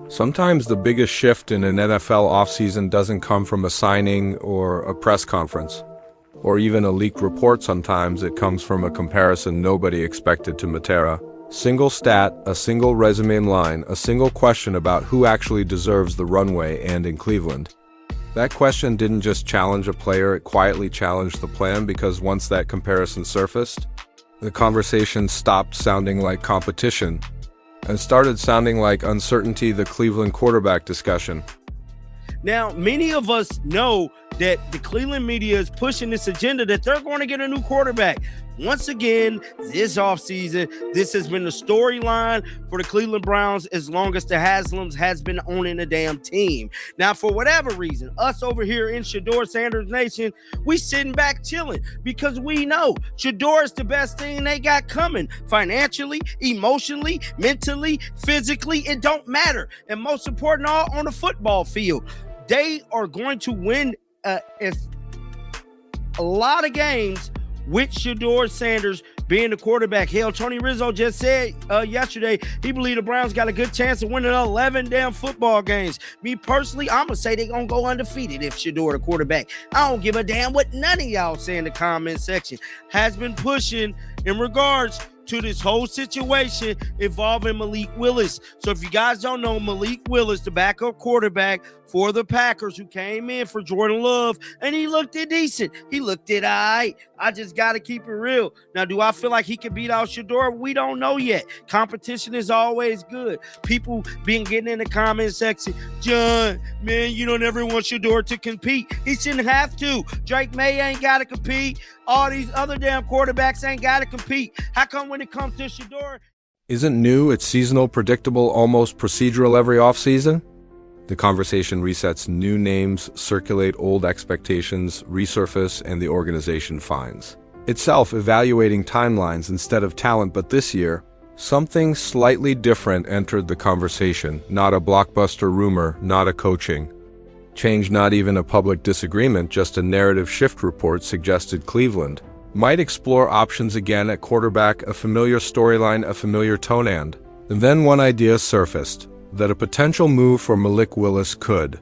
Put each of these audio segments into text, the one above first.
Sometimes the biggest shift in an NFL offseason doesn't come from a signing or a press conference, or even a leaked report. Sometimes it comes from a comparison nobody expected to matter. Single stat, a single resume line, a single question about who actually deserves the runway and in Cleveland. That question didn't just challenge a player, it quietly challenged the plan, because once that comparison surfaced, the conversation stopped sounding like competition and started sounding like uncertainty, the Cleveland quarterback discussion. Now, many of us know that the Cleveland media is pushing this agenda that they're going to get a new quarterback. Once again, this offseason, this has been the storyline for the Cleveland Browns as long as the Haslams has been owning the damn team. Now, for whatever reason, us over here in Shedeur Sanders Nation, we sitting back chilling because we know Shedeur is the best thing they got coming. Financially, emotionally, mentally, physically, it don't matter. And most important all, on the football field, they are going to win a lot of games with Shedeur Sanders being the quarterback. Hell, Tony Rizzo just said yesterday he believed the Browns got a good chance of winning 11 damn football games. Me personally, I'm going to say they're going to go undefeated if Shedeur the quarterback. I don't give a damn what none of y'all say in the comment section. Has been pushing in regards to this whole situation involving Malik Willis. So if you guys don't know, Malik Willis, the backup quarterback for the Packers, who came in for Jordan Love, and he looked it decent. He looked it all right. I just got to keep it real. Now, do I feel like he can beat out Shedeur? We don't know yet. Competition is always good. People been getting in the comment section, John, man, you don't ever want Shedeur to compete. He shouldn't have to. Drake Maye ain't got to compete. All these other damn quarterbacks ain't got to compete. How come when it comes to Shedeur? Isn't new, it's seasonal, predictable, almost procedural every offseason? The conversation resets, new names circulate, old expectations resurface, and the organization finds itself evaluating timelines instead of talent. But this year, something slightly different entered the conversation. Not a blockbuster rumor, not a coaching change, not even a public disagreement, just a narrative shift. Report suggested Cleveland might explore options again at quarterback, a familiar storyline, a familiar tone, and then one idea surfaced, that a potential move for Malik Willis could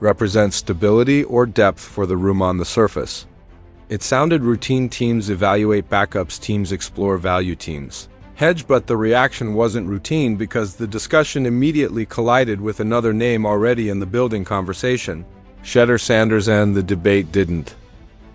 represent stability or depth for the room on the surface. It sounded routine, teams evaluate backups, teams explore value, teams hedge, but the reaction wasn't routine because the discussion immediately collided with another name already in the building conversation. Shedeur Sanders, and the debate didn't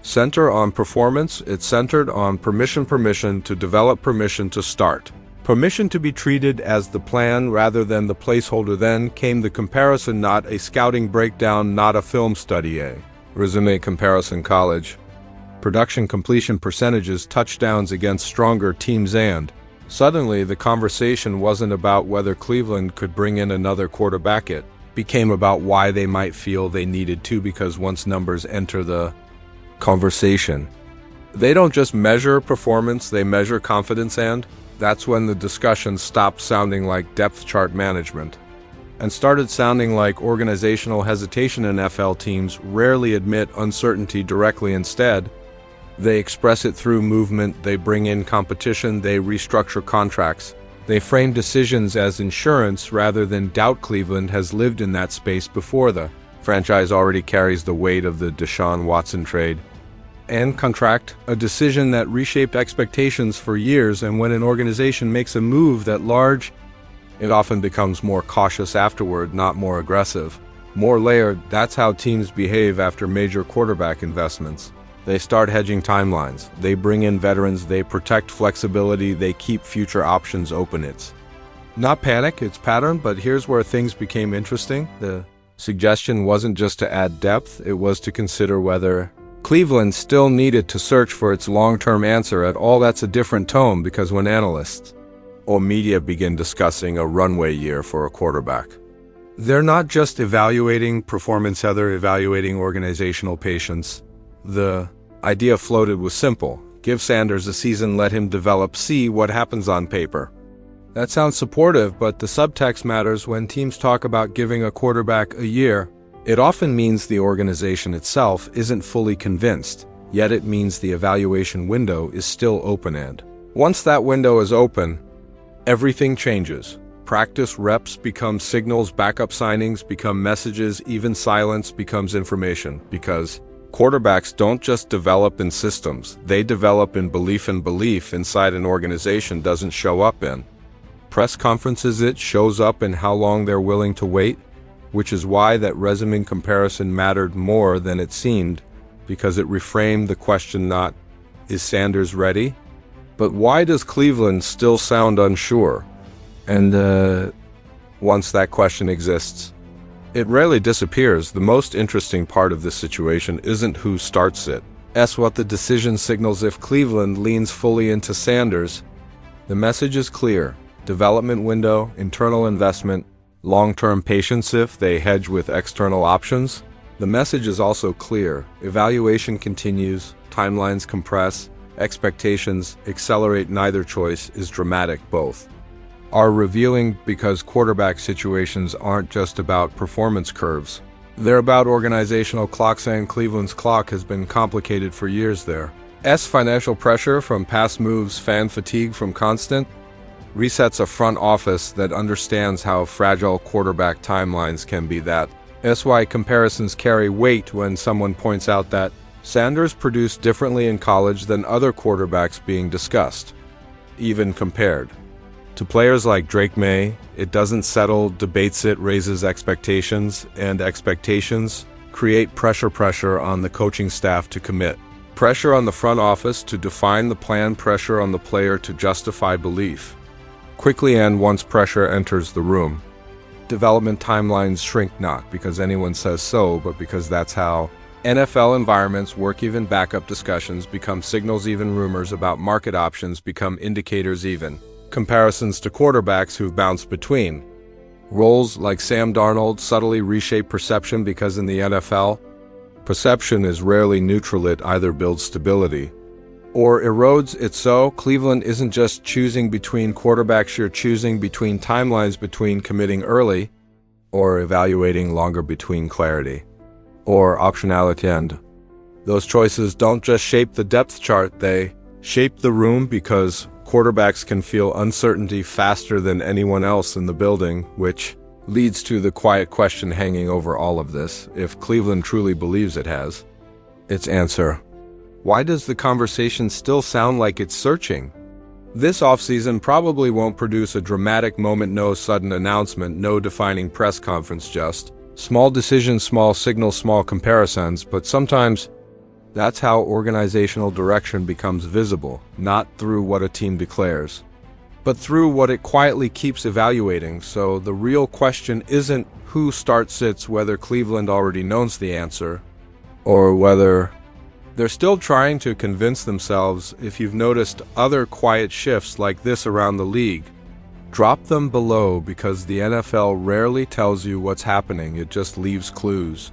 center on performance, it centered on permission to develop, permission to start, permission to be treated as the plan rather than the placeholder. Then came the comparison, not a scouting breakdown, not a film study, a resume comparison, college production, completion percentages, touchdowns against stronger teams, and suddenly the conversation wasn't about whether Cleveland could bring in another quarterback. It became about why they might feel they needed to, because once numbers enter the conversation, they don't just measure performance, they measure confidence, and that's when the discussion stopped sounding like depth chart management and started sounding like organizational hesitation. NFL teams rarely admit uncertainty directly. Instead, they express it through movement. They bring in competition, they restructure contracts, they frame decisions as insurance rather than doubt. Cleveland has lived in that space before. The franchise already carries the weight of the Deshaun Watson trade and contract, a decision that reshaped expectations for years. And when an organization makes a move that large, it often becomes more cautious afterward, not more aggressive, more layered. That's how teams behave after major quarterback investments. They start hedging timelines, they bring in veterans, they protect flexibility, they keep future options open. It's not panic, it's pattern. But here's where things became interesting. The suggestion wasn't just to add depth, it was to consider whether Cleveland still needed to search for its long-term answer at all. That's a different tone, because when analysts or media begin discussing a runway year for a quarterback, they're not just evaluating performance, they're evaluating organizational patience. The idea floated was simple: give Sanders a season, let him develop, see what happens on paper. That sounds supportive, but the subtext matters. When teams talk about giving a quarterback a year, it often means the organization itself isn't fully convinced, yet it means the evaluation window is still open, and once that window is open, everything changes. Practice reps become signals, backup signings become messages, even silence becomes information, because quarterbacks don't just develop in systems, they develop in belief, and belief inside an organization doesn't show up in press conferences, it shows up in how long they're willing to wait, which is why that resume comparison mattered more than it seemed, because it reframed the question not, is Sanders ready? But why does Cleveland still sound unsure? And once that question exists, it rarely disappears. The most interesting part of this situation isn't who starts it. It's what the decision signals. If Cleveland leans fully into Sanders, the message is clear. Development window, internal investment, long-term patience. If they hedge with external options, the message is also clear. Evaluation continues, timelines compress, expectations accelerate. Neither choice is dramatic. Both are revealing, because quarterback situations aren't just about performance curves. They're about organizational clocks, and Cleveland's clock has been complicated for years there. Financial pressure from past moves, fan fatigue from constant resets, a front office that understands how fragile quarterback timelines can be. That's why comparisons carry weight when someone points out that Sanders produced differently in college than other quarterbacks being discussed, even compared to players like Maye. It doesn't settle debates, it raises expectations, and expectations create pressure on the coaching staff to commit, pressure on the front office to define the plan, pressure on the player to justify belief quickly. And once pressure enters the room, development timelines shrink, not because anyone says so, but because that's how NFL environments work. Even backup discussions become signals, even rumors about market options become indicators, even comparisons to quarterbacks who've bounced between roles like Sam Darnold subtly reshape perception, because in the NFL, perception is rarely neutral. It either builds stability or erodes it. So Cleveland isn't just choosing between quarterbacks, you're choosing between timelines, between committing early or evaluating longer, between clarity or optionality. And those choices don't just shape the depth chart, they shape the room, because quarterbacks can feel uncertainty faster than anyone else in the building, which leads to the quiet question hanging over all of this. If Cleveland truly believes it has its answer, why does the conversation still sound like it's searching? This offseason probably won't produce a dramatic moment, no sudden announcement, no defining press conference, just small decisions, small signals, small comparisons. But sometimes that's how organizational direction becomes visible, not through what a team declares, but through what it quietly keeps evaluating. So the real question isn't who starts, it's whether Cleveland already knows the answer, or whether they're still trying to convince themselves. If you've noticed other quiet shifts like this around the league, drop them below, because the NFL rarely tells you what's happening, it just leaves clues.